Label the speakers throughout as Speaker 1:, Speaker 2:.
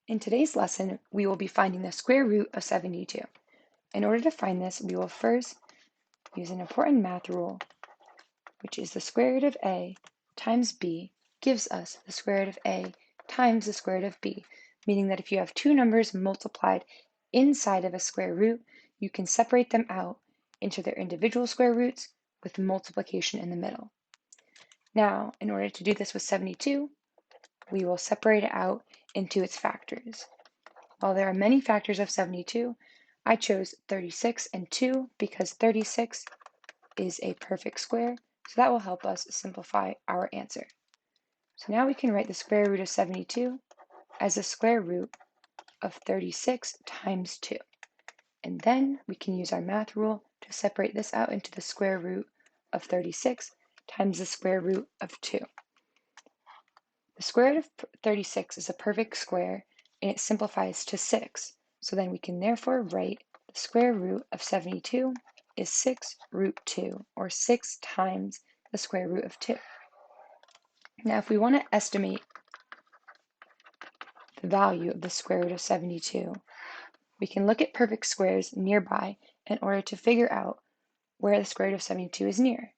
Speaker 1: In today's lesson, we will be finding the square root of 72. In order to find this, we will first use an important math rule, which is the square root of a times b gives us the square root of a times the square root of b, meaning that if you have two numbers multiplied inside of a square root, you can separate them out into their individual square roots with multiplication in the middle. Now, in order to do this with 72, we will separate it out into its factors. While there are many factors of 72, I chose 36 and 2 because 36 is a perfect square, so that will help us simplify our answer. So now we can write the square root of 72 as the square root of 36 times 2. And then we can use our math rule to separate this out into the square root of 36 times the square root of 2. The square root of 36 is a perfect square, and it simplifies to 6. So then we can therefore write the square root of 72 is 6 root 2, or 6 times the square root of 2. Now, if we want to estimate the value of the square root of 72, we can look at perfect squares nearby in order to figure out where the square root of 72 is near.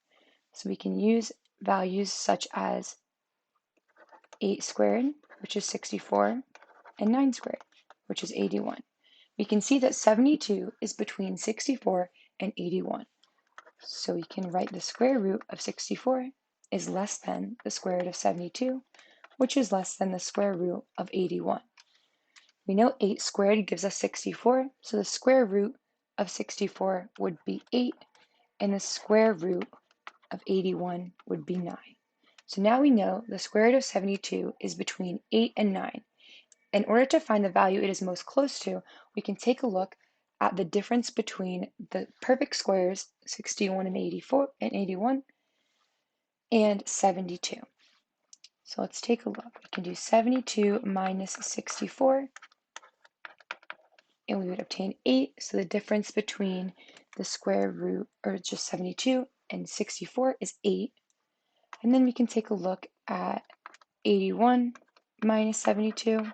Speaker 1: So we can use values such as 8 squared, which is 64, and 9 squared, which is 81. We can see that 72 is between 64 and 81. So we can write the square root of 64 is less than the square root of 72, which is less than the square root of 81. We know 8 squared gives us 64, so the square root of 64 would be 8, and the square root of 81 would be 9. So now we know the square root of 72 is between 8 and 9. In order to find the value it is most close to, we can take a look at the difference between the perfect squares, 61 and 81, and 72. So let's take a look. We can do 72 minus 64, and we would obtain 8. So the difference between the square root, or just 72, and 64 is 8. And then we can take a look at 81 minus 72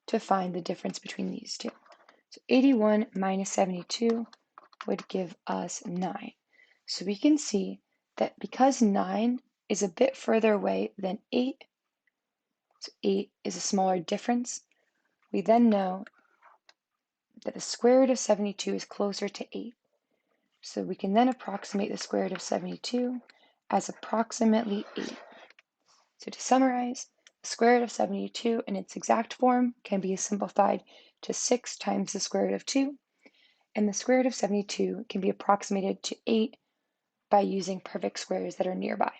Speaker 1: to find the difference between these two. So 81 minus 72 would give us 9. So we can see that because 9 is a bit further away than 8, so 8 is a smaller difference, we then know that the square root of 72 is closer to 8. So we can then approximate the square root of 72 as approximately 8. So to summarize, the square root of 72 in its exact form can be simplified to 6 times the square root of 2, and the square root of 72 can be approximated to 8 by using perfect squares that are nearby.